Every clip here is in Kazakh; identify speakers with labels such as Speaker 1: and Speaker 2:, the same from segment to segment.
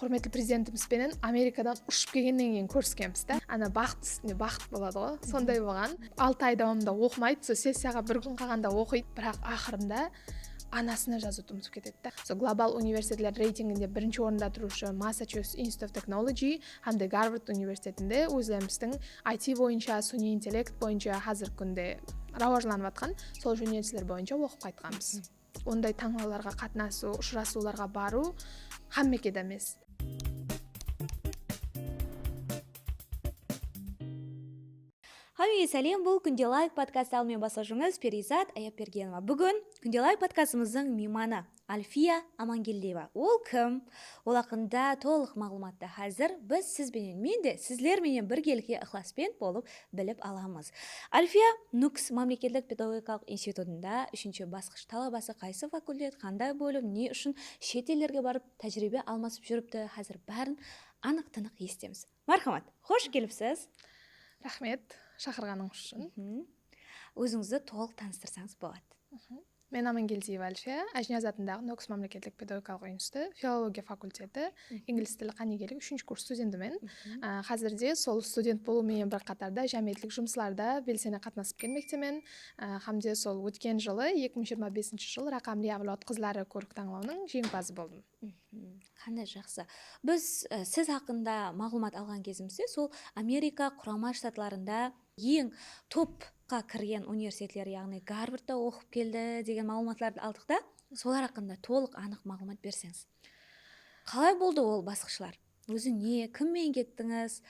Speaker 1: құрметті президентімізбенен Америкадан ұшып келгеннен кейін көріскенбіз да. Ана бақыт үстінде бақыт болады ғой. Сондай болған. 6 ай давамында оқымайды, сол сессияға бір күн қалғанда оқиды, бірақ ақырында анасына жазуды ұмытып кетеді да. Сол глобал университетлер рейтингінде бірінші орында тұрушы Massachusetts Institute of Technology hamda Гарвард университетінде өзіміздің IT бойынша, сүни интеллект бойынша қазіргі күнде рауажланып жатқан сол жөнелтістер бойынша оқып қайтқанбыз. Ондай таңдауларға қатынасу, ұшырасуларға бару хаммекеде емес.
Speaker 2: Хамеге сәлем, бұл Күнде лайк подкасты алымен басылжыңыз Перизат Аяпбергенова. Бүгін Күнде лайк подкастымыздың мейманы Альфия Амангелдиева. Ол кім? Ол ақында толық мағлұматты қазір біз сізбенен, мен де сіздерменен біргелікке ықыласпен болып біліп аламыз. Альфия НУКС мемлекеттік педагогикалық институтында 3-ші басқыш талабасы қайсы факультет, қандай бөлім, не үшін шет елдерге барып тәжірибе алмасып жүріпті, қазір бәрін анық-тынық естеміз. Мархамат, қош келіпсіз.
Speaker 1: Рахмет шақырғаныңыз үшін.
Speaker 2: Өзіңізді толық таныстырсаңыз болады.
Speaker 1: Мен Амангелдиева Альфия, Ажнияз атындағы НУКС мемлекеттік педагогикалық институты, филология факультеті, инглиз тілі қанегелік 3-ші курс студентімін. Қазірде сол студент болумен бір қатарда жәмиеттік жұмысларда белсене қатынасып келмектемін. Хамде сол өткен жылы 2025 жыл рақамли авлот қызлары көрік таңдауының жеңімпазы болдым.
Speaker 2: Қандай жақсы. Біз сіз хақында мағлұмат алған кезімізде сол Америка құрама штатларында ең топқа кірген университетлер, яғни Гарвардта оқып келді деген мағлұматларды алдық та, солар хақында толық анық мағлұмат берсеңіз. Қалай болды ол басқышылар? Өзі не, кіммен кеттіңіз,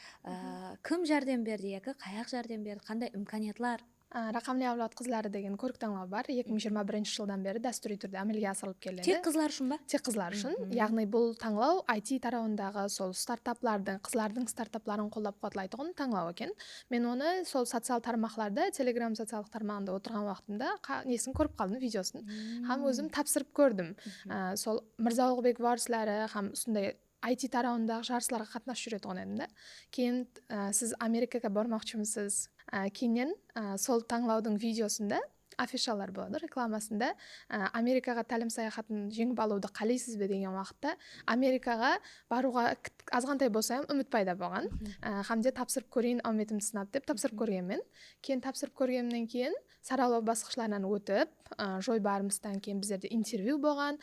Speaker 2: кім жәрдем берді, қаяқ жәрдем берді, қандай имканиятлар?
Speaker 1: Рақамли авлот қызлары деген көрік таңдау бар. 2021 жылдан бері дәстүри түрде әмелге асырылып келеді.
Speaker 2: Тек қызлар үшін ба?
Speaker 1: Тек қызлар үшін. Яғни бұл таңдау IT тарауындағы сол стартаплардың, қызлардың стартапларын қолдап қуатлайтын таңдау екен. Мен оны сол социал тармақларда, Telegram социалдық тармағында отырған уақытында несін көріп қалдым, видеосын. Хам өзім тапсырып көрдім. Сол Мырза Оғбек варслары, хам сондай IT тарауындағы жарыстарға қатынасып жүреді ғой енді. Кейін сіз Америкаға бармақшымысыз? Кейіннен сол таңдаудың видеосында афишалар болады, рекламасында Америкаға тәлім саяхатын жеңіп алуды қалайсыз бе деген уақытта Америкаға баруға азғантай болса үміт пайда болған. Хамде тапсырып көрейін, үмітімді сынап деп тапсырып көргенмін. Кейін тапсырып көргеннен кейін саралау басқышларынан өтіп, жойбарымыздан кейін біздерде интервью болған,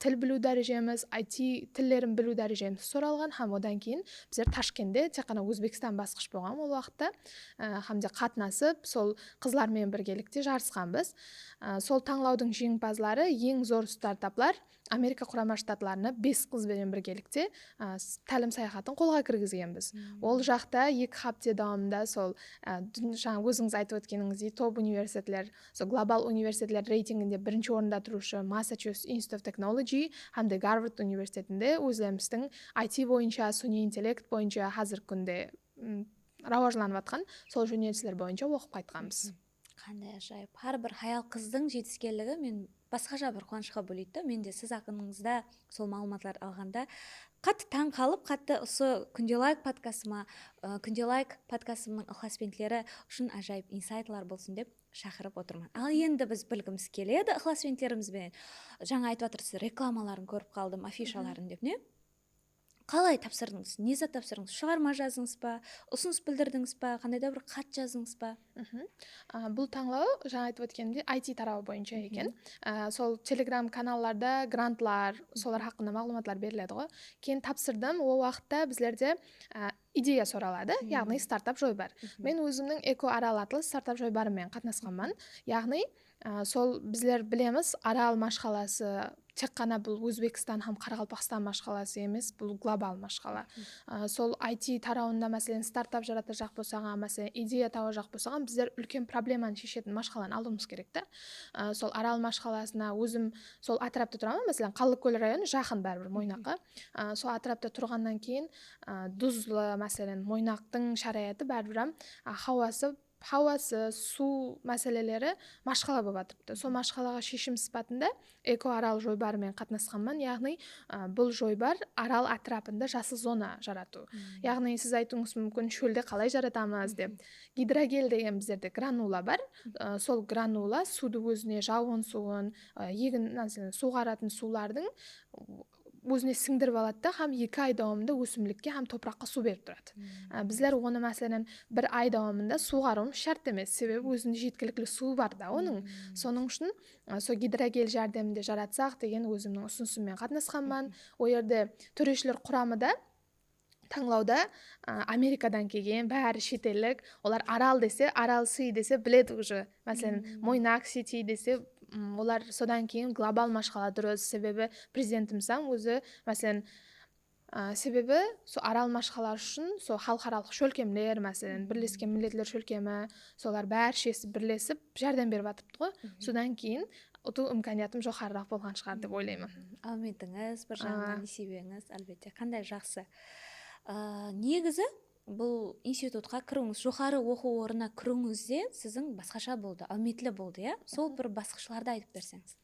Speaker 1: тіл білу дәрежеміз, IT тілдерін білу дәрежеміз сұралған, хам одан кейін біздер Ташкентте тек қана Өзбекстан басқыш болған ол уақытта, хамде қатынасып, сол қызлармен біргелікте жарысқанбыз. Сол таңдаудың жеңімпазлары ең зор стартаплар Америка құрама штатларына 5 қызбен біргелікте тәлім саяхатын қолға кіргізгенбіз. Ол жақта 2 хапте давамында сол жаңа өзіңіз айтып өткеніңіздей топ университетлер, сол глобал университетлер рейтингінде бірінші орында тұрушы Massachusetts Institute of Technology hamda Гарвард университетінде өзіміздің IT бойынша, сүни интеллект бойынша қазіргі күнде рауажланып жатқан сол жөнелтістер бойынша оқып қайтқанбыз.
Speaker 2: Қандай ажайып. Әрбір хаял қыздың жетіскерлігі мен басқаша бір қуанышқа бөлейді да. Мен де сіз ақыныңызда сол мағлұматлар алғанда қатты таң қалып, қатты осы Күнде лайк подкастыма, Күнде лайк подкастымның ықыласпентлері үшін ажайып инсайтлар болсын деп шақырып отырмын. Ал енді біз білгіміз келеді ықыласпенттерімізбен. Жаңа айтып отырсыз, рекламаларын көріп қалдым, афишаларын деп, не? Қалай тапсырдыңыз? Не зат тапсырдыңыз? Шығарма жаздыңыз ба? Ұсыныс білдірдіңіз ба? Қандай да бір хат жаздыңыз ба?
Speaker 1: Бұл таңдау жаңа айтып өткенде IT тарауы бойынша екен. Сол Telegram каналларда грантлар, солар хақында мағлұматлар беріледі ғой. Кейін тапсырдым, ол уақытта біздерде идея сұралады, яғни стартап жойбар. Мен өзімнің эко арал атлы стартап жойбарымен қатынасқанмын. Яғни сол біздер білеміз, арал машқаласы тек қана бұл Өзбекстан һәм Қарақалпақстан машқаласы емес, бұл глобал машқала. Сол IT тарауында мәселен стартап жарата жақ болсаған, мәселен идея тауы жақ болсаған, біздер үлкен проблеманы шешетін машқаланы алуымыз керек та. Сол арал машқаласына өзім сол атырапта тұрамын, мәселен Қалықкөл районы жақын бәрібір Мойнаққа. Сол атырапта тұрғаннан кейін Дұзлы мәселен Мойнақтың шараяты бәрібір хауасы, су мәселелері машқала болып жатырыпты. Сол машқалаға шешім сипатында эко арал жойбарымен қатынасқанмын, яғни бұл жойбар арал атрапында жасыл зона жарату. Яғни сіз айтуыңыз мүмкін, шөлде қалай жаратамыз деп. Гидрогель деген біздерде гранула бар. Сол гранула суды өзіне жауын суын, егін суғаратын сулардың өзіне сіңдіріп алады да һәм 2 ай давамында өсімдікке һәм топыраққа су беріп тұрады. Біздер оны мәселен 1 ай давамында суғаруымыз шарт емес, себебі өзінде жеткілікті су бар да оның. Соның үшін сол гидрогель жәрдемінде жаратсақ деген өзімнің ұсынысыммен қатынасқанмын. Ол жерде төрешілер құрамы да таңлауда Америкадан келген, бәрі шетелдік. Олар арал десе, арал сый десе біледі уже. Мәселен, Мойнақ Сити десе, олар содан кейін глобал машқала дұрыс. Себебі президентіміз өзі, мәселен, себебі сол арал машқалар үшін сол халықаралық шөлкемлер, мәселен, Бірлескен Миллетлер шөлкемі, солар бәршесі бірлесіп жәрдем беріп жатыпты ғой. Содан кейін ұту имканиятым жоғарырақ болған шығар деп ойлаймын.
Speaker 2: Алметіңіз, бір жағынан есебіңіз, әлбетте, қандай жақсы. Негізі бұл институтқа кіруіңіз, жоғары оқу орнына кіруіңізде сіздің басқаша болды, алметлі болды, иә? Сол бір басқышыларды айтып берсеңіз.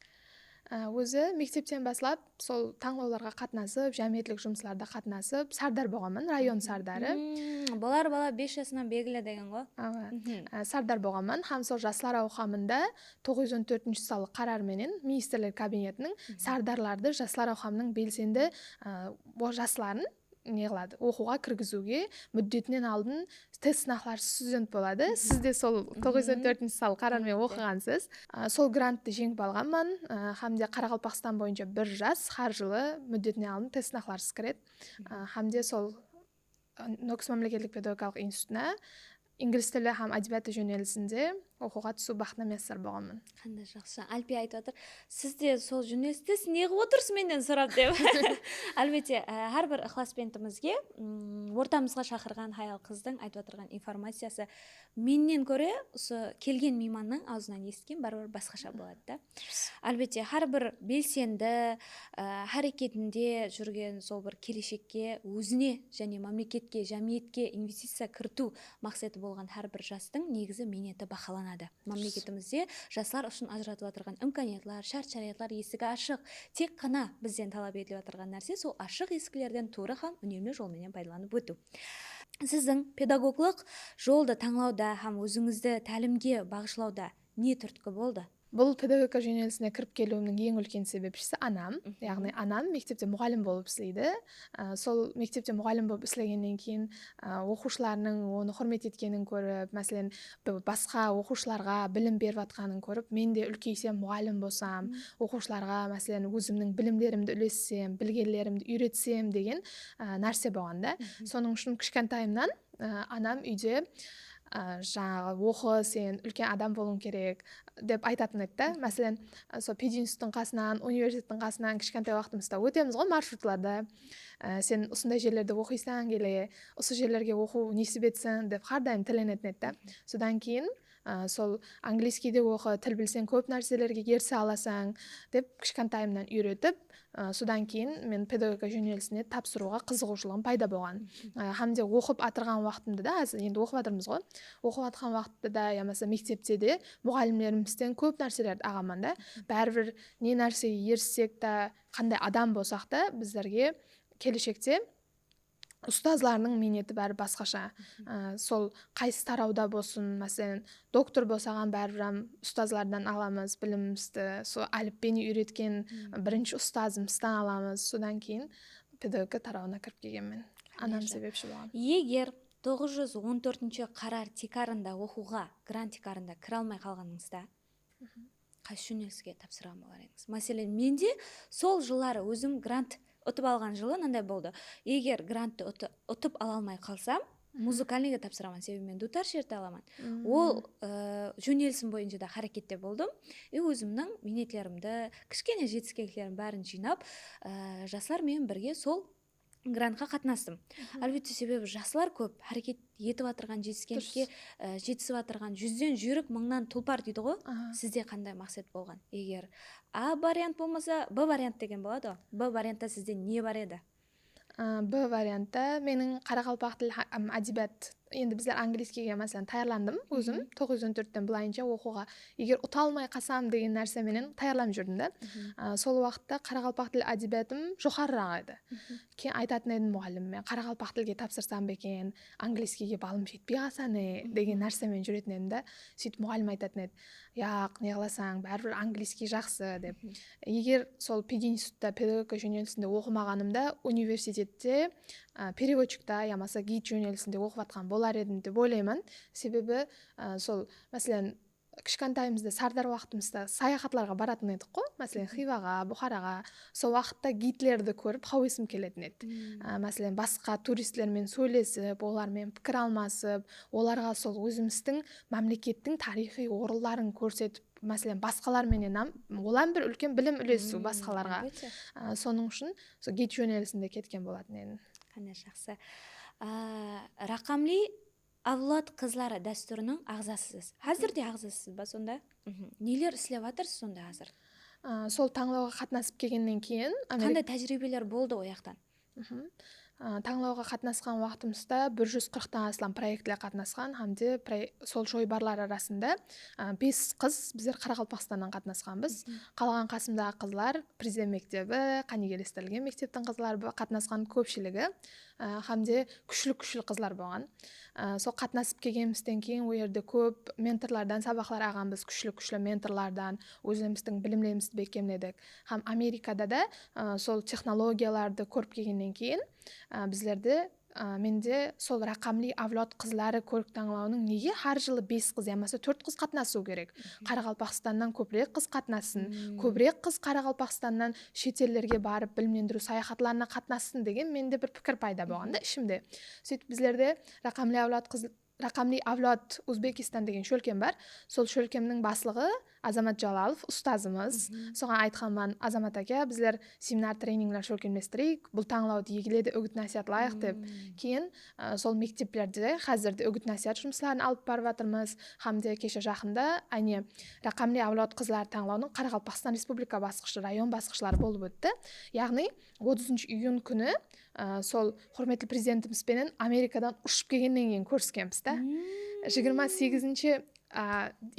Speaker 1: Өзі мектептен басылап, сол таңлауларға қатынасып, жәмиетлік жұмысларда қатынасып, Сардар болғанмын, район Сардары.
Speaker 2: Балар бала 5 жасынан белгілі деген ғой.
Speaker 1: Сардар болғанмын, һәм сол жастар аухамында 914 салы қарарменен министрлер кабинетінің Сардарларды жастар аухамының белсенді жастарын оқуға кіргізуге мүддетінен алдын тест сынақларсыз студент болады. Сіз де сол 914 салы қарармен оқығансыз. Сол грантты жеңіп алғанмын. Хамде Қарақалпақстан бойынша 1 жас har жылы мүддетінен алдын тест сынақларсыз кіреді. Хамде сол Нокс мемлекеттік педагогикалық институтына инглиз тілі һәм әдебиеті жөнелісінде оқуға түсу бақытына месір болғанмын.
Speaker 2: Қандай жақсы. Альпия айтып отыр, сіз де сол жөнелісте не қылып отырсыз менен сұрап деп. Әлбетте, әрбір ықыласпендімізге ортамызға шақырған хаял қыздың айтып отырған информациясы менен көре осы келген мейманның аузынан естіген бәрібір басқаша болады да. Әлбетте, әрбір белсенді әрекетінде жүрген сол бір келешекке өзіне және мемлекетке, жәмиетке инвестиция кірту мақсаты болған әрбір жастың негізі менеті бақыланады. Мемлекетімізде жастар үшін ажыратып отырған имканиятлар, шарт-шариятлар есігі ашық. Тек қана бізден талап етіліп отырған нәрсе сол ашық есіктерден тура һәм үнемді жолменен пайдаланып өту. Сіздің педагоглық жолды таңлауда һәм өзіңізді тәлімге бағышлауда не түрткі болды?
Speaker 1: Бұл педагогика жөнелісіне кіріп келуімнің ең үлкен себепшісі анам. Яғни анам мектепте мұғалім болып істейді. Сол мектепте мұғалім болып істегеннен кейін оқушыларының оны құрмет еткенін көріп, мәселен, басқа оқушыларға білім беріп жатқанын көріп, мен де үлкейсем мұғалім болсам, оқушыларға мәселен өзімнің білімдерімді үлессем, білгенлерімді үйретсем деген нәрсе болғанда. Соның үшін кішкентайымнан анам үйде жаңағы оқы, сен үлкен адам болуың керек деп айтатын еді да. Мәселен, сол пединституттың қасынан, университеттің қасынан кішкентай уақытымызда өтеміз ғой маршрутларда. Сен осындай жерлерде оқисаң келе, осы жерлерге оқу несіп етсін деп әрдайым тіленетін еді да. Содан кейін сол английскийде оқы, тіл білсең көп нәрселерге ерсе аласаң деп кішкентайымнан үйретіп, содан кейін мен педагогика жөнелісіне тапсыруға қызығушылығым пайда болған. Хамде оқып атырған уақытымда да, енді оқып атырмыз ғой. Оқып атқан уақытта да, ямаса мектепте де мұғалімдерімізден көп нәрселерді ағаман да. Бәрібір не нәрсеге еріссек та, қандай адам болсақ та, біздерге келешекте ұстазларының минеті бәрі басқаша. Сол қайсы тарауда болсын, мәселен, доктор болсаған бәрібір ұстазлардан аламыз білімімізді, сол әліппені үйреткен бірінші ұстазымыздан аламыз. Содан кейін педагогика тарауына кіріп келгенмін. Анам себепші болған.
Speaker 2: Егер 914 қарар тикарында оқуға, грант тикарында кіре алмай қалғаныңызда, қайсы жөнеліске тапсырған болар едіңіз? Мәселен, менде сол жылдары өзім грант ұтып алған жылы мынандай болды. Егер грантты ұтып ала алмай қалсам, музыкальныйға тапсырамын, себебі мен дутар шерті аламын. Ол жөнелісім бойынша да харекетте болдым. Өзімнің минетлерімді, кішкене жетіскеліктерім бәрін жинап, жастар мен бірге сол грантқа қатынастым. Әлбетте себебі жастар көп харекет етіп атырған жетіскелікке жетісіп атырған 100-ден жүйрік 1000-нан тұлпар дейді ғой. Сізде қандай мақсат болған? Егер А вариант болмаса, Б вариант деген болады. Б вариантта сізде не бар еді?
Speaker 1: Б вариантта менің Қарақалпақ тілі әдебиет енді біздер английскийге мәселен даярландым өзім 914-тен былайынша оқуға егер ұта алмай қалсам деген нәрсеменен даярланып жүрдім да. Сол уақытта қарақалпақ тіл әдебиетім жоғарырақ еді. Кейін айтатын едім мұғаліміме, қарақалпақ тілге тапсырсам ба екен, английскийге балым жетпей қалса не деген нәрсемен жүретін едім да. Сөйтіп мұғалім айтатын еді, яқ, не қыласаң, бәрібір английский жақсы деп. Егер сол пединститутта педагогика жөнелісінде оқымағанымда университетте переводчикта ямаса гид жөнелісінде оқып жатқан болар едім деп ойлаймын. Себебі сол мәселен кішкентайымызда сардар уақытымызда саяхатларға баратын едік қой, мәселен Хиваға, Бұхараға. Сол уақытта гидлерді көріп хауесім келетін еді. Мәселен басқа туристермен сөйлесіп, олармен пікір алмасып, оларға сол өзіміздің мемлекеттің тарихи орындарын көрсетіп, мәселен басқаларменен олар бір үлкен білім үлесу басқаларға. Соның үшін сол гид жөнелісінде кеткен болатын едім.
Speaker 2: Қандай жақсы. Рақамли авлод қызлары дәстүрінің ағзасысыз. Қазір де ағзасыз ба сонда? Нелер істеп жатырсыз сонда қазір?
Speaker 1: Сол таңлауға қатынасып келгеннен кейін
Speaker 2: қандай тәжірибелер болды ояқтан?
Speaker 1: Таңлауға қатынасқан уақытымызда 140-тан астам проектілер қатынасқан, hamde сол жойбарлар арасында 5 қыз біздер Қарақалпақстаннан қатынасқанбыз. Қалған қасымдағы қызлар президент мектебі, қанегелестірілген мектептің қызлары қатынасқан көпшілігі, hamde күшлі қызлар болған. Сол қатынасып келгенімізден кейін ол жерде көп менторлардан сабақлар алғанбыз, күшлі менторлардан өзіміздің білімдерімізді бекемдедік. Хам Америкада да сол технологияларды көріп келгеннен кейін біздерде менде сол рақамли авлод қызлары көрік таңлауының неге har жылы 5 қыз ямаса 4 қыз қатынасу керек? Қарақалпақстаннан көбірек қыз қатынасын, көбірек қыз Қарақалпақстаннан шетелдерге барып білімдендіру саяхатларына қатынассын деген менде бір пікір пайда болған да ішімде. Сөйтіп біздерде рақамли авлод Өзбекистан деген шөлкем бар. Сол шөлкемнің басылығы Азамат Жалалов ұстазымыз. Соған айтқанман, Азамат ака, біздер семинар тренинглер шөлкемлестірейік, бұл таңлауды егіледі үгіт насихатлайық деп. Кейін сол мектеплерде қазірде үгіт насихат жұмыстарын алып барып жатырмыз. Hamde кеше жақында рақамли авлод қызлар таңлауының Қарақалпақстан Республика басқышы, район басқышылары болып өтті. Яғни 30 июнь күні сол құрметті президентімізбенен Америкадан ұшып келгеннен кейін көріскенбіз да. 28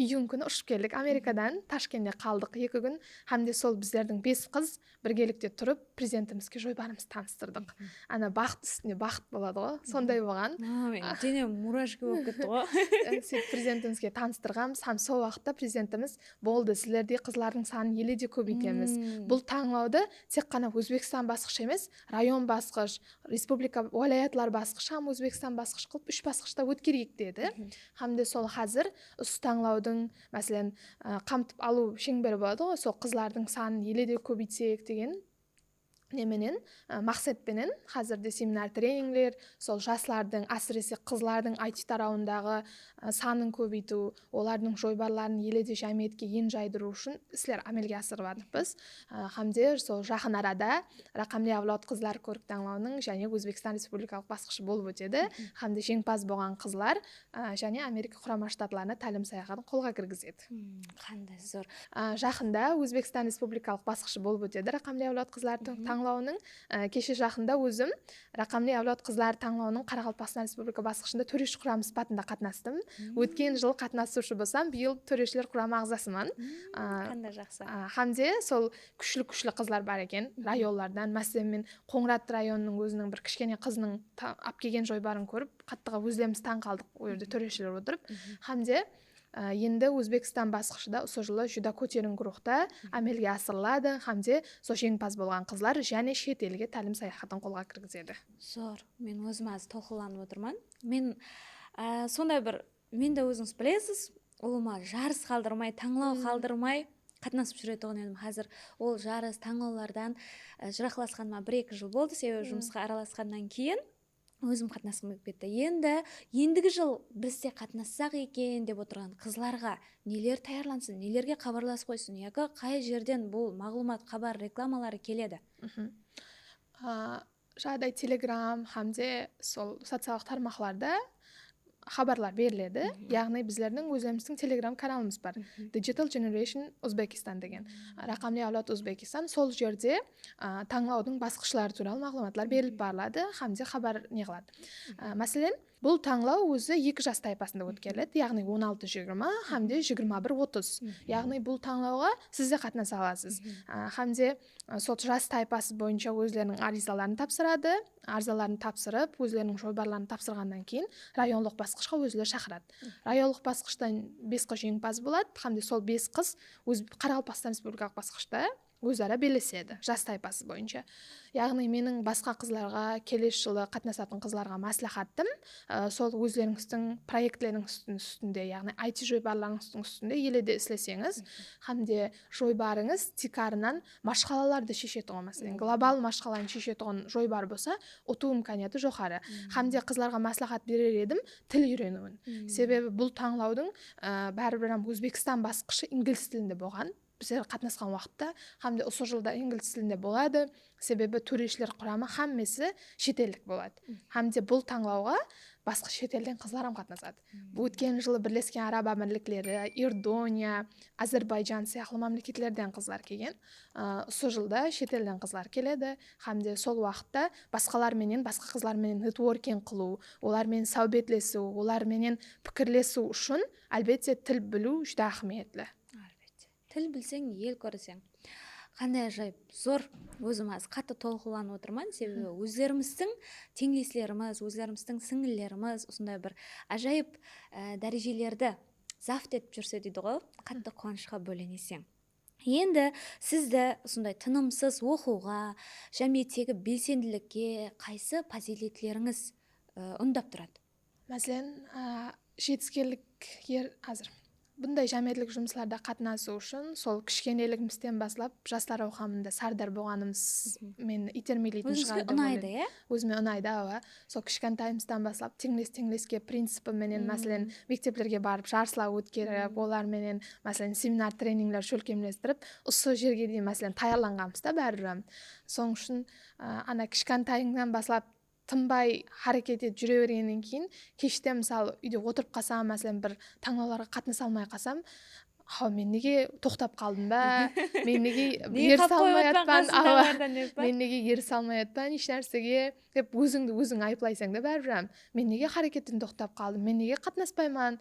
Speaker 1: июнь күні ұшып келдік Америкадан, Ташкентте қалдық 2 күн. Hamde сол біздердің 5 қыз біргелікте тұрып президентімізге жойбарымызды таныстырдық. Ана бақыт үстіне бақыт болады ғой, сондай болған.
Speaker 2: Денем мурашка болып кетті ғой.
Speaker 1: Сөйтіп президентімізге таныстырғанбыз. Сол уақытта президентіміз болды, сіздерде қызлардың санын еле де көбейтеміз. Бұл таңлауды тек қана Өзбекстан басқыш емес, район басқыш, республика уалаятлар басқыш, Өзбекстан басқыш қылып 3 басқышта өткерейік деді. Hamde сол қазір таңлаудың мәселен қамтып алу шеңбері болады ғой, сол қызлардың санын еле де көбейтсек деген неменен мақсатпенен қазірде семинар тренинглер, сол жастардың, әсіресе қызлардың IT тарауындағы санын көбейту, олардың жойбарларын еледе жәмиетке ен жайдыру үшін істер әмелге асырып жатырмыз. Hamde сол жақын арада рақамли авлод қызлар көрік таңлауының және Өзбекстан Республикалық басқышы болып өтеді. Hamde жеңімпаз болған қызлар және Америка құрама штатларына тәлім саяхатын қолға кіргізеді.
Speaker 2: Қандай зор.
Speaker 1: Жақында Өзбекстан Республикалық басқышы болып өтеді рақамли авлод қызлар таңлауының. Кеше жақында өзім рақамли авлод қызлар таңлауының Қарақалпақстан Республика басқышында төреші құрам сұхбатында қатынастым. Өткен жыл қатынасушы болсам, биыл төрешілер құрамы ағзасымын.
Speaker 2: Қандай жақсы.
Speaker 1: Hamde сол күшлі қызлар бар екен районлардан. Мәселен мен Қоңырат районының өзінің бір кішкене қызының алып келген жойбарын көріп, қаттыға өзіміз таң қалдық ол жерде төрешілер отырып. Hamde енді Өзбекстан басқышыда осы жылы жүда көтеріңкі рухта әмелге асырылады. Hamde сол жеңімпаз болған қызлар және шет елге тәлім саяхатын қолға кіргізеді.
Speaker 2: Зор. Мен өзім аз толқыланып отырмын. Мен сондай бір, мен де өзіңіз білесіз, ұлыма жарыс қалдырмай, таңлау қалдырмай қатынасып жүретұғын едім. Қазір ол жарыс таңлаулардан жырақласқаныма 1-2 жыл болды, себебі жұмысқа араласқаннан кейін өзім қатынасқым келіп кетті. Ендігі жыл біз де қатынассақ екен деп отырған қызларға нелер таярлансын, нелерге хабарласып қойсын, яки қай жерден бұл мағлұмат, хабар, рекламалары келеді?
Speaker 1: Жағдай Telegram, Hamde сол социалдық тармақларда хабарлар беріледі. Яғни біздердің өзіміздің Telegram каналымыз бар. Digital Generation Uzbekistan деген. Рақамли авлод Өзбекистан. Сол жерде таңлаудың басқышылары туралы мағлұматлар беріліп барылады. Hamde хабар не қылады. Мәселен, Бұл таңлау өзі 2 жас тайпасында өткеріледі, яғни 16-20 hamda 21-30. Яғни бұл таңлауға сіз де қатынаса аласыз. Hamda сол жас тайпасы бойынша өзлерінің аризаларын тапсырады. Арызаларын тапсырып, өзлерінің жойбарларын тапсырғаннан кейін районлық басқышқа өзлері шақырады. Районлық басқыштан 5 қыз жеңімпаз болады, hamda сол 5 қыз өз Қарақалпақстан Республикалық басқышта өзара белеседі, жас тайпасы бойынша. Яғни менің басқа қызларға, келесі жылы қатынасатын қызларға мәслихатым, сол өзлеріңіздің проектлерінің үстінде, яғни IT жойбарларыңыздың үстінде еледе істесеңіз, hamda жойбарыңыз тикарынан машқалаларды шешетұғын, мәселен, глобал машқаларын шешетұғын жойбар болса, ұту имканияты жоғары. Hamda қызларға мәслихат берер едім, тіл үйренуін. Себебі бұл таңлаудың бәрібір Өзбекстан басқышы инглиз тілінде болған. Біздер қатынасқан уақытта, hamda осы жылда инглиз тілінде болады, себебі төрешілер құрамы хаммесі шетелдік болады. Hamda бұл таңлауға басқа шетелден қызларым қатынасады. Өткен жылы Бірлескен Араб Әмірліктері, Иордания, Әзербайжан сияқты мемлекеттерден қызлар келген. Осы жылда шетелден қызлар келеді. Hamda сол уақытта басқаларменен, басқа қызларменен нетворкинг қылу, олармен саубетлесу, оларменен пікірлесу үшін әлбетте тіл білу жүдә ахметлі.
Speaker 2: Тіл білсең, ел көрсең. Қандай ажайып, зор. Өзім аз қатты толқыланып отырмын, себебі өздеріміздің теңдеслеріміз, өздеріміздің сіңілеріміз осындай бір ажайып дәрежелерді зафт етіп жүрсе дейді ғой, қатты қуанышқа бөленесің. Енді сізді осындай тынымсыз оқуға, жәмиеттегі белсенділікке қайсы фазилетлеріңіз үндап тұрады?
Speaker 1: Мәселен, жетіскерлік азыр. Бұндай жәмиеттік жұмысларда қатынасу үшін сол кішкенелігімізден бастап жастар ауқымында сардар болғанымыз мен итермелейтін шығар деп ойлаймын.
Speaker 2: Ұнайды, иә?
Speaker 1: Өзіме ұнайды, сол кішкентайымыздан бастап теңдес-теңдеске принципіменен, мәселен, мектеплерге барып жарыслар өткеріп, оларменен, мәселен, семинар тренингтер шөлкемлестіріп, осы жерге дейін, мәселен, таярланғанбыз да бәрібір. Соң үшін ана кішкентайыңнан бастап тынбай харекет етіп жүре бергеннен кейін, кеште мысалы үйде отырып қалсам, мәселен, бір таңдауларға қатынаса алмай қалсам, мен неге тоқтап қалдым ба? Мен неге еріс алмай атпан? Мен неге еріс алмай атпан еш нәрсеге? Деп өзіңді өзің айыплайсаң да бәрібір. Мен неге харекеттен тоқтап қалдым? Мен неге қатынаспаймын?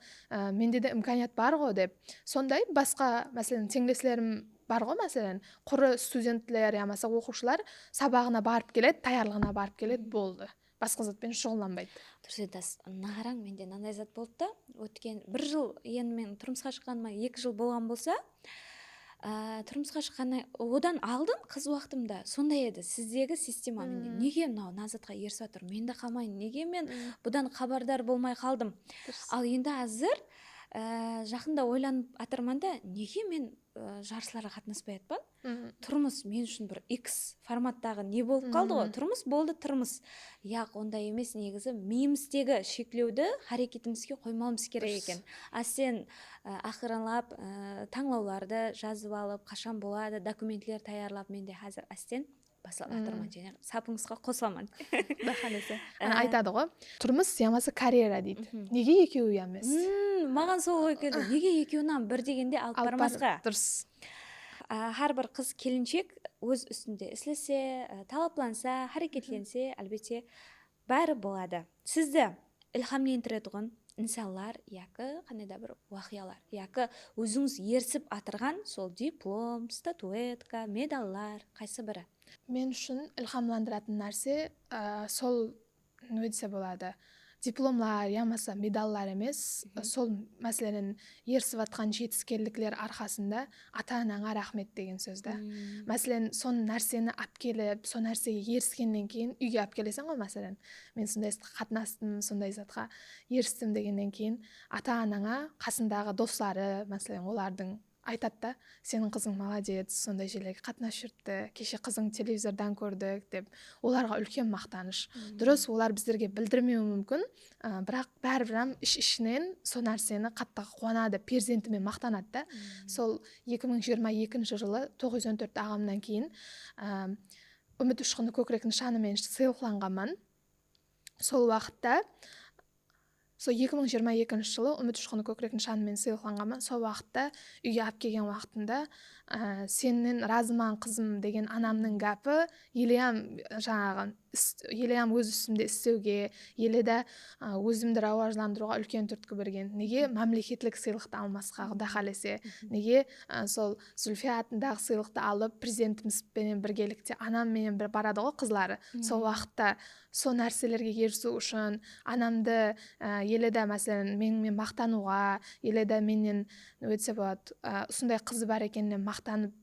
Speaker 1: Менде де имканият бар ғой деп. Сондай басқа, мәселен, теңдеслерім бар ғой, мәселен, құры студентлер, ямаса оқушылар сабағына барып келеді, таярлығына барып келеді, болды. Басқа затпен шұғылданбайды.
Speaker 2: Дұрыс айтасыз. Нағараң менде мынандай зат болды да, өткен 1 жыл, енді мен тұрмысқа шыққаныма 2 жыл болған болса, тұрмысқа шыққаннан одан алдын қыз уақытымда сондай еді. Сіздегі система неге мынау Назатқа ерсі жатыр, мен де қалмайын, неге мен бұдан хабардар болмай қалдым. Ал енді азыр жақында ойланып атырман да, неге мен жарысларға қатынаспай атпан? Тұрмыс мен үшін бір X форматтағы не болып қалды ғой? Тұрмыс болды, тұрмыс. Яқ, ондай емес, негізі миыміздегі шеклеуді харекетімізге қоймауымыз керек екен. Сен ақырынлап таңлауларды жазып алып, қашан болады, документлер таярлап, менде қазір астен басылып атырман, және сапыңызға қосыламын.
Speaker 1: Айтады ғой, тұрмыс ямасы карьера дейді. Неге екеуі емес?
Speaker 2: Маған сол ой келді. Неге екеуінен бір дегенде алып бармасқа?
Speaker 1: Дұрыс.
Speaker 2: Әрбір қыз келіншек өз үстінде істесе, талапланса, харекетленсе, әлбетте бәрі болады. Сізді илхамлендіретұғын инсалар, яқы қандай да бір уақиялар, яқы өзіңіз ерсіп атырған сол диплом, статуэтка, медаллар, қайсы бірі?
Speaker 1: Мен үшін илхамландыратын нәрсе сол не десе болады, дипломлар, ямаса медаллар емес, сол мәселенің ерсіп атқан жетіскерліктер арқасында ата-анаңа рахмет деген сөзді. Мәселен, сон нәрсені апкеліп, сон нәрсеге еріскеннен кейін үйге апкелесің ғой, мәселен. Мен сондай қатынастым, сондай затқа ерістім дегеннен кейін ата-анаңа қасындағы достары, мәселен, олардың айтады да, сенің қызың молодец, сондай жерлерге қатынас жүрді, кеше қызың телевизордан көрдік деп, оларға үлкен мақтаныш. Дұрыс, олар біздерге білдірмеуі мүмкін, бірақ бәрібір іш-ішінен сол нәрсені қатты қуанады, перзентімен мақтанады да. Сол 2022 жылы 914 ағамнан кейін үміт ұшқыны көкірек нышанымен сыйлықланғанмын. Сол уақытта сол 2022 жылы үміт ұшқыны көкірек нышанымен сыйлықланғанмын. Сол уақытта үйге алып келген уақытында сенен разыман қызым деген анамның гәпі елеям жаңағы елеям өз үстімде істеуге, еледа өзімді рауажландыруға үлкен түрткі берген. Неге мемлекеттік сыйлықты алмасқа, Құда қаласа, неге сол Зүлфия атындағы сыйлықты алып президентімізбен біргелікте анаммен бір барады ғой қыздары. Сол уақытта сол нәрселерге ерісу үшін анамды еледа мәселен менімен мақтануға, еледа менен өтсе болады сондай қызы бар екеніне мақтанып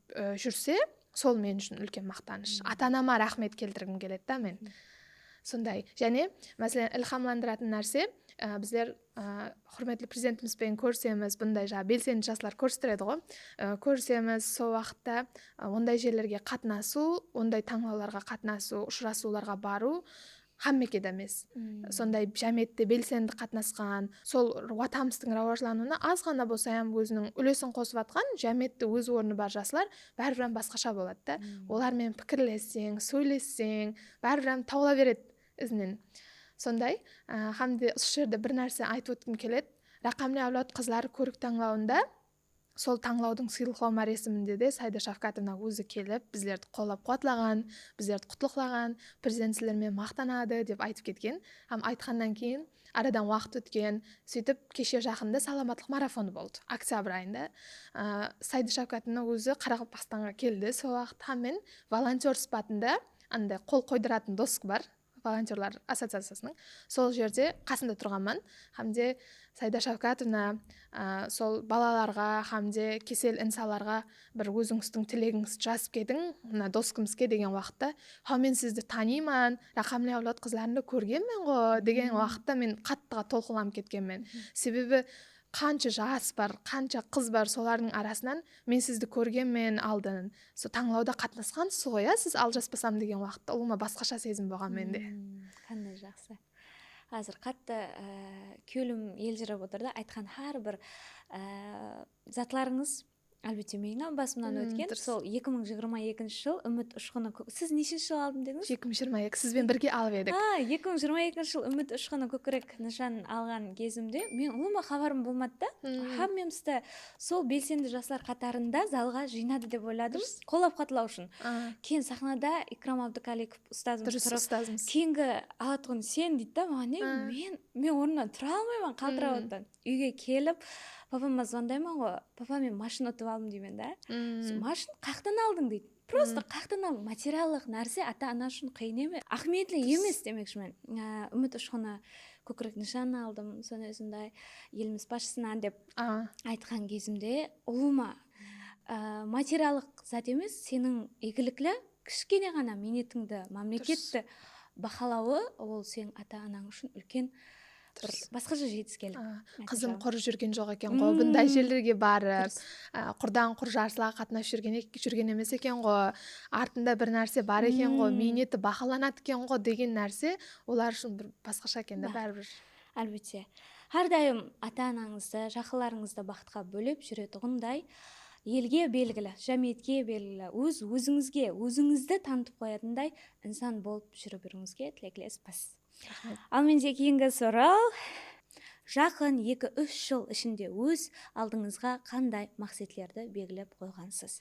Speaker 1: жүрсе, сол мен үшін үлкен мақтаныш. Ата-анама рахмет келтіргім келеді да мен. Сондай. Және мәселен илхамландыратын нәрсе, біздер құрметті президентімізбен көрсеміз, бұндай белсенді жастар көрсетеді ғой. Көрсеміз, сол уақытта ондай жерлерге қатынасу, ондай таңдауларға қатынасу, ұшырасуларға бару хаммекеде емес. Сондай жәметте белсенді қатынасқан, сол ватамыздың рауажлануына аз ғана болса өзінің үлесін қосып атқан жәметте өз орны бар жастар бәрібір басқаша болады да. Олармен пікірлессең, сөйлессең, бәрібір тауыла береді ізінен. Сондай, хамде осы жерде бір нәрсе айтып өткім келеді. Рақамли әулет қызлары көрік таңлауында, сол таңлаудың сыйлықлау мәресімінде де Сайда Шавкатовна өзі келіп, біздерді қолап қуатлаған, біздерді құттықтаған, президентсілермен мақтанады деп айтып кеткен. Айтқаннан кейін арадан уақыт өткен, сөйтіп кеше жақында саламатлық марафоны болды, октябрь айында. Сайда Шавкатовна өзі Қарақалпақстанға келді. Сол уақыт мен волонтер спатында андай қол қойдыратын дос бар, волонтерлар ассоциациясының. Сол жерде қасында тұрғанмын. Хамде Сайда Шавкатовна сол балаларға, хамде кесел инсаларға бір өзіңіздің тілегіңізді жазып кетің, мына доскымызге деген уақытта, мен сізді танимын, рақамли әулет қызларында көргенмін ғой деген уақытта мен қаттыға толқынланып кеткенмін. Себебі қанша жас бар, қанша қыз бар, солардың арасынан мен сізді көргенмен алдын. Сол таңлауда қатынасқансыз ғой, сіз алжаспасам деген уақытта олыма басқаша сезім болған менде.
Speaker 2: Қандай жақсы. Қазір қатты көлім елжіреп отыр да, айтқан har бір затларыңыз әлбетте менің басымнан өткен. Сол 2022 жыл үміт ұшқыны. Сіз нешінші жыл алдым дедіңіз?
Speaker 1: 2022 сізбен бірге алып едік.
Speaker 2: 2022 жыл үміт ұшқыны көкірек нышанын алған кезімде мен ұлыма хабарым болмады да. Хаммемізді сол белсенді жастар қатарында залға жинады деп ойладым, қолап қатылау үшін. Кейін сахнада Икрам Абдыкаликов ұстазымыз тұрып, кейінгі алатұғын сен дейді да, маған мен орнынан тұра алмаймын, қалтырап отырмын. Үйге келіп, папама звондаймын ғой, папа мен машина ұтып алдым деймін да. Машина қақтан алдың дейді. Просто қақтан алдың. Материалдық нәрсе ата-ана үшін қиын емес, ахметлі емес демекші мен. Үміт ұшқыны көкірек нышанын алдым, сондай еліміз басшысынан деп айтқан кезімде ұлыма материалдық зат емес, сенің игіліклі кішкене ғана минетіңді, мемлекетті бақалауы, ол сен ата-анаң үшін үлкен басқаша жетіскелік.
Speaker 1: Қызым құр жүрген жоқ екен ғой, бұндай жерлерге барып, құрдан құр жарысыға қатынап жүрген емес екен ғой, артында бір нәрсе бар екен ғой, минеті бақаланады екен ғой деген нәрсе олар үшін бір басқаша екен де бәрібір.
Speaker 2: Әлбетте. Әрдайым ата-анаңызды, жақындарыңызды бақытқа бөліп жүретұғындай, елге белгілі, жәмиетке белгілі, өзіңізге, өзіңізді танытып қоятындай инсан болып жүру біріңізге тілектеспіз. Ал менде кейінгі сұрау, жақын 2-3 жыл ішінде өз алдыңызға қандай мақсатларды белгілеп қойғансыз?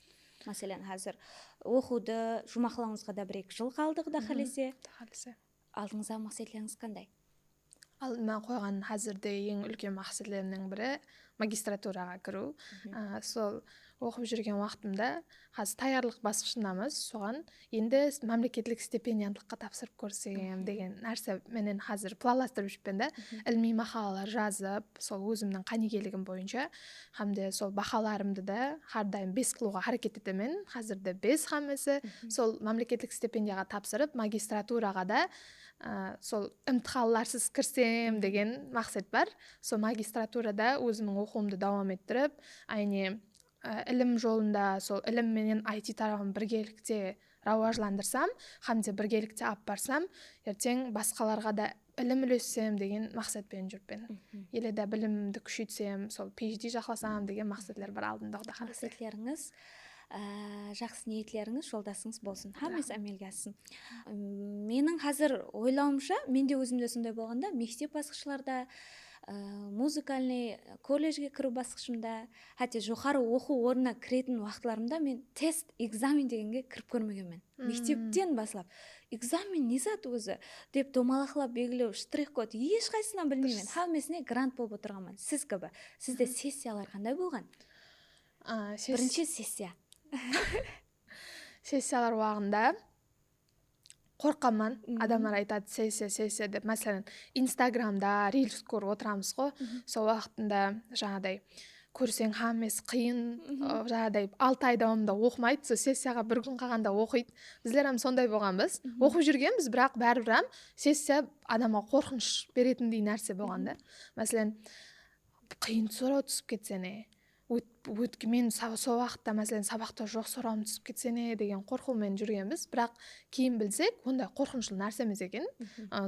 Speaker 2: Мәселен, қазір оқуды, жұмақылаңызға да 1-2 жыл қалды, Құда қаласа. Алдыңызға мақсатларыңыз қандай?
Speaker 1: Алдыма қойған қазірде ең үлкен мақсатларымның бірі магистратураға кіру. Сол оқып жүрген уақытымда қазір даярлық басқышындамыз, соған енді мемлекеттік стипендиянтылыққа тапсырып көрсем деген нәрсе менен қазір планластырып жүрмін да. Ilmi мақалалар жазып, сол өзімнің қанигелігім бойынша, хамде сол бақаларымды да әрдайым 5 қылуға харекет етемін. Қазірде 5 хамысы сол мемлекеттік стипендияға тапсырып, магистратураға да сол имтиханларсыз кірсем деген мақсат бар. Сол магистратурада өзімнің оқуымды давам еттіріп, ілім жолында сол ілім менен IT тарауын біргелікте рауажландырсам, хамде біргелікте алып барсам, ертең басқаларға да ілім үлессем деген мақсатпен жүрмін. Еледе білімімді күшейтсем, сол PhD жақласам деген мақсатлар бар алдымда.
Speaker 2: Мақсатларыңыз, жақсы ниетлеріңіз жолдасыңыз болсын, хаммес әмелге ассын. Менің қазір ойлауымша, менде өзімде сондай болғанда, мектеп басқышларда музыкальный колледжге кіру басқышымда, хәтта жоғары оқу орнына кіретін уақытларымда мен тест, экзамен дегенге кіріп көрмегенмін. Мектептен баслап экзамен не зат өзі деп домалақлап белгілеу, штрих-код ешқайсынан білмеймін. Хамесіне грант болып отырғанмын. Сіз кібі, сізде сессиялар қандай болған? Бірінші сессия.
Speaker 1: Сессиялар уағында қорқаман. Адамдар айтады сессия деп. Мәселен, Инстаграмда рилс көріп отырамыз ғой. Сол уақытында жаңадай көрсең хамес қиын, жаңадай 6 ай давамында оқымайды, сол сессияға бір күн қалғанда оқиды. Біздер сондай болғанбыз. Оқып жүргенбіз, бірақ бәрібір сессия адамға қорқыныш беретіндей нәрсе болғанда. Мәселен, қиын сұрау түсіп кетсе не? Мен сол уақытта мәселен сабақта жоқ сұрауым түсіп кетсе не деген қорқумен жүргенбіз, бірақ кейін білсек, ондай қорқынышты нәрсе емес екен.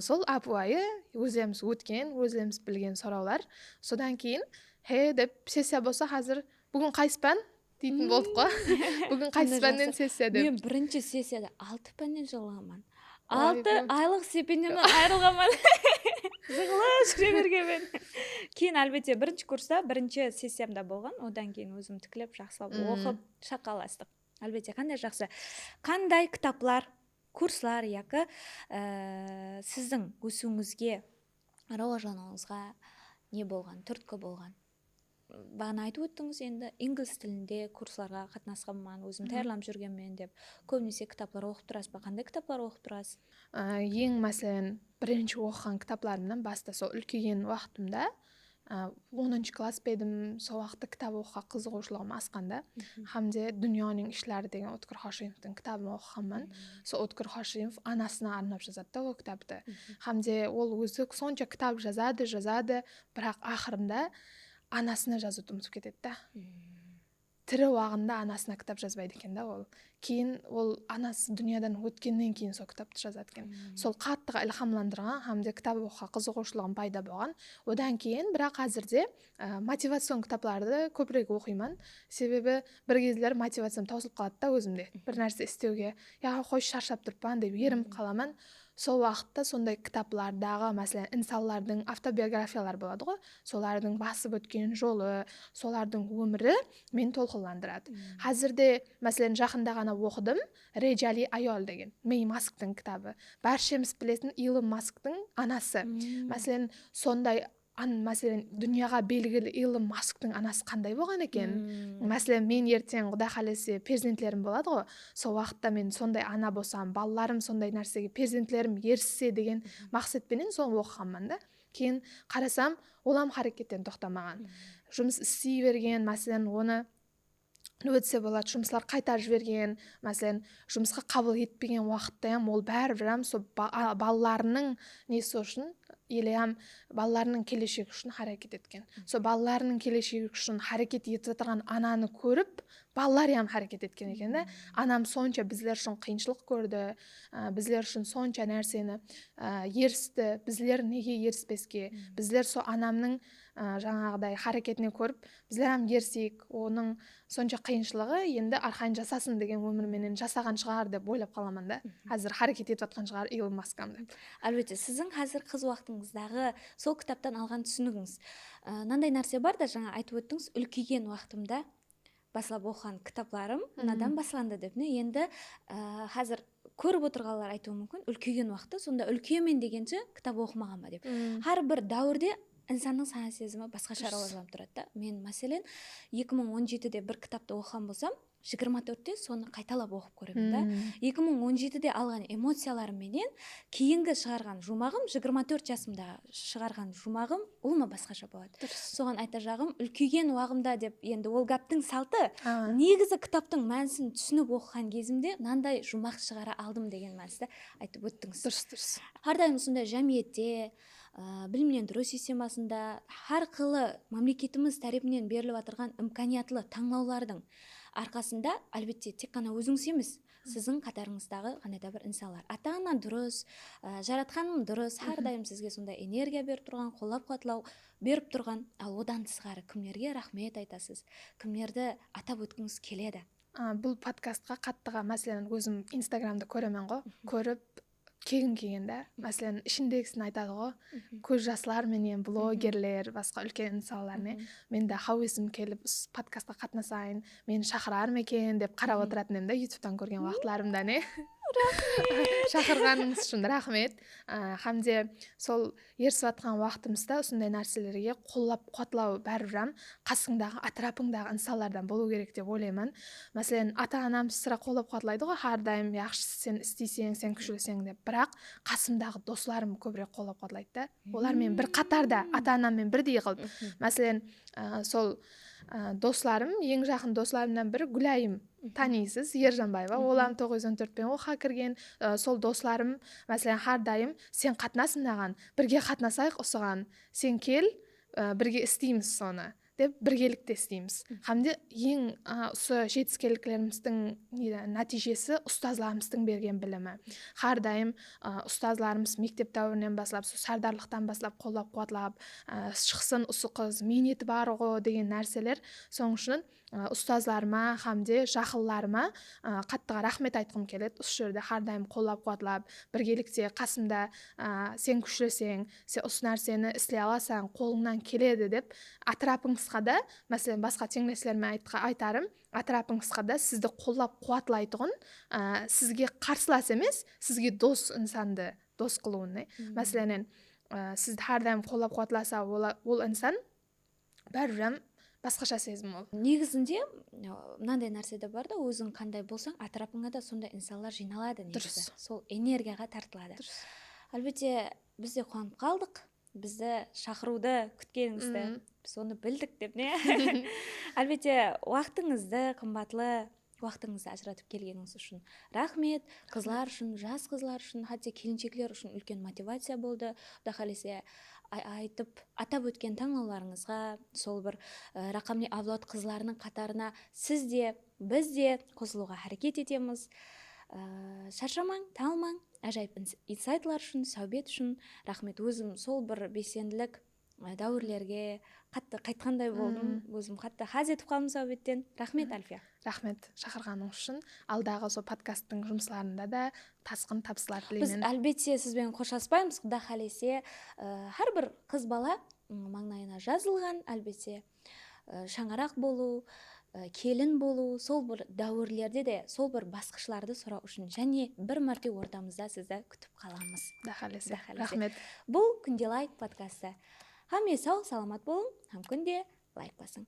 Speaker 1: Сол апуайы өзіміз өткен, өзіміз білген сұраулар. Содан кейін деп сессия болса қазір бүгін қайсы пән дейтін болдық қой. Бүгін қайсы пәннен сессия деп.
Speaker 2: Мен бірінші сессияда 6 пәннен жығылғанмын. 6 айлық стипендиямнан айырылғанмын. Жығылып жүре бергенмін. Кейін әлбетте бірінші курста бірінші сессиямда болған. Одан кейін өзім тікіліп жақсылап оқып шақаластық. Әлбетте қандай жақсы. Қандай кітаплар, курслар яки сіздің өсуіңізге, рауажаныңызға не болған, түрткі болған? Бағана айтып өттіңіз, енді инглиз тілінде курсларға қатынасқанмын, өзім тәйярланып жүргенмен деп. Көбінесе кітаплар оқып тұрасыз ба? Қандай кітаплар оқып тұрасыз?
Speaker 1: Ең мәселен бірінші оқыған кітапларымнан баста сол үлкейген уақытымда 10 класс едім, сол уақытта кітап оқуға қызығушылығым асқанда, Хамде «Дүнияның ішлері» деген Өткір Хашимовтың кітабын оқығанмын. Сол Өткір Хашимов анасына арнап жазады да ол кітапты. Хамде ол өзі сонша кітап жазады, бірақ ақырында анасына жазуды ұмытып кетеді да. Тірі уағында анасына кітап жазбайды екен да ол. Кейін ол анасы дүниядан өткеннен кейін сол кітапты жазады екен. Сол қаттыға илхамландырған, Хамде кітап оқуға қызығушылығым пайда болған. Одан кейін бірақ қазірде мотивацион кітапларды көбірек оқимын. Себебі бір кездер мотивациям таусылып қалады да өзімде. Бір нәрсе істеуге, қой шаршап тұрпан деп ерім қаламын. Сол уақытта сондай кітаплардағы, мәселен, инсанлардың автобиографиялар болады ғой, солардың басып өткен жолы, солардың өмірі мен толқынландырады. Қазірде, мәселен, жақында ғана оқыдым, Режали Айол деген, Мэй Масктың кітабы. Бәршеміз білетін Илон Масктың анасы. Мәселен, сондай мәселен, дүнияға белгілі Илон Масктың анасы қандай болған екен? Мәселен, мен ертең Құдай қаласа перзентлерім болады ғой. Сол уақытта мен сондай ана болсам, балаларым сондай нәрсеге, перзентлерім еріссе деген мақсатпенен соны оқығанмын да. Кейін қарасам, олам харекеттен тоқтамаған. Жұмыс істей берген, мәселен, оны өтсе болады, жұмыслар қайта жіберген, мәселен, жұмысқа қабыл етпеген уақытта ол бәрібір сол балаларының несі үшін, балаларының келешегі үшін харекет еткен. Сол балаларының келешегі үшін харекет етіп отырған ананы көріп, балалар харекет еткен екен да. Анам сонша біздер үшін қиыншылық көрді, біздер үшін сонша нәрсені ерісті, біздер неге еріспеске, біздер сол анамның жаңағыдай харекетіне көріп, біздер ерсейік, оның сонша қиыншылығы енді арқайын жасасын деген өмірменен жасаған шығар деп ойлап қаламын да. Қазір харекет етіп жатқан шығар Илон Маск деп.
Speaker 2: Әлбетте, сіздің қазір қыз уақытыңыздағы сол кітаптан алған түсінігіңіз. Нандай нәрсе бар да, жаңа айтып өттіңіз, үлкейген уақытымда басылап оқыған кітапларым мынадан басыланды деп. Енді қазір көріп отырғандар айтуы мүмкін, үлкейген уақытта сонда үлкеймен дегенше кітап оқымаған ба деп. Har бір дәуірде инсанның сана сезімі басқаша рауажланып тұрады да. Мен мәселен 2017-де бір кітапты оқыған болсам, 24-те соны қайталап оқып көремін да. 2017-де алған эмоцияларым менен кейінгі шығарған жұмағым, 24 жасымда шығарған жұмағым олма басқаша болады. Соған айта жағым, үлкейген уағымда деп, енді ол гаптың салты, негізі кітаптың мәнісін түсініп оқыған кезімде мынандай жұмақ шығара алдым деген мәністі айтып өттіңіз.
Speaker 1: Дұрыс.
Speaker 2: Әрдайым сондай жәмиетте, білімлендіру системасында әрқылы мемлекетіміз тарапынан беріліп отырған имканиятлы таңдаулардың арқасында, әлбетте тек қана өзіңіз емес, сіздің қатарыңыздағы қандай да бір инсанлар. Ата-ана дұрыс, жаратқаным дұрыс, әрдайым сізге сондай энергия беріп тұрған, қолдап қуатлау беріп тұрған, ал одан тысқары кімдерге рахмет айтасыз, кімдерді атап өткіңіз келеді?
Speaker 1: Бұл подкастқа қаттыға мәселен өзім Инстаграмды көремін ғой, көріп келген да. Мәселен, ішіндегісін айтады ғой, көз жасылар менен блогерлер, басқа үлкен инсалар не. Мен де хауесім келіп подкастқа қатынасайын, мені шақырар ма екен деп қарап отыратын едім да, ютубтан көрген уақытларымда не. Шақырғаныңыз үшін рахмет. Хамде сол ерісіп жатқан уақытымызда осындай нәрселерге қолдап қуатлау бәрібір қасыңдағы атрапыңдағы инсалардан болу керек деп ойлаймын. Мәселен, ата-анамыз сірә қолдап қуатлайды ғой, әрдайым yaxшы сен істейсең, сен күшілсең деп. Бірақ қасымдағы достарым көбірек қолдап қуатлайды да. Олармен бір қатарда, ата-анаммен бірдей қылып. Мәселен, сол достарым, ең жақын достарымнан бірі Гүлайым, танисыз, Ержанбаева. Олам 914-пен оқуға кірген. Сол достарым, мәселен, әрдайым сен қатынас мынаған, бірге қатынасайық осыған, сен кел, бірге істейміз соны деп біргелікте істейміз. Хамде ең осы жетіскерліктеріміздің нәтижесі ұстазларымыздың берген білімі. Әрдайым ұстазларымыз мектеп дәуірінен бастап, сардарлықтан бастап қолдап қуатлап, шықсын осы қыз, менеті бар ғой деген нәрселер. Соның үшін ұстазларыма, хамде жақынларыма қаттыға рахмет айтқым келеді. Осы жерде әрдайым қолдап қуатлап, біргелікте қасымда сен күшлесең, сен осы нәрсені істей аласаң, қолыңнан келеді деп атрапыңызға да, мәселен, басқа теңдесілеріме айтарым, атрапыңызға да сізді қолдап қуатлайтұғын, сізге қарсылас емес, сізге дос инсанды дос қылуын. Мәселен, сізді әрдайым қолдап қуатласа, ол инсан бәрібір басқаша сезім ол.
Speaker 2: Негізінде мынандай нәрсе де бар да, өзің қандай болсаң, атрапыңа да сондай инсандар жиналады негізі. Сол энергияға тартылады. Әлбетте, біз де қуанып қалдық, бізді шақыруды күткеніңізді, біз оны білдік деп не. Әлбетте, уақытыңызды, қымбатлы уақытыңызды ажыратып келгеніңіз үшін рахмет. Қызлар үшін, жас қызлар үшін, хатте келіншектер үшін үлкен мотивация болды. Құда қаласа атап өткен таңдауларыңызға, сол бір рақамли авлод қызларының қатарына сіз де, біз де қосылуға әрекет етеміз. Шаршамаң, талмаң, ажайып инсайтлар үшін, сәубет үшін рахмет. Өзім сол бір белсенділік дәуірлерге қатты қайтқандай болдым. Өзім қатты хаз етіп қалдым сәубеттен. Рахмет, Альфия.
Speaker 1: Рахмет шақырғаның үшін. Алдағы сол подкасттың жұмысларында да тасқын табыстар
Speaker 2: Біз
Speaker 1: тілеймін.
Speaker 2: әлбетте сізбен қоштаспаймыз. Құда қаласа, әрбір қыз бала маңдайына жазылған, әлбетте шаңырақ болу, келін болу, сол бір дәуірлерде де сол бір басқышларды сұрау үшін және бір мәрте ортамызда сізді күтіп қаламыз.
Speaker 1: Құда қаласа. Рахмет.
Speaker 2: Бұл күнде лайк подкасты. Хамме сау, саламат болың, һәм күнде лайк басың.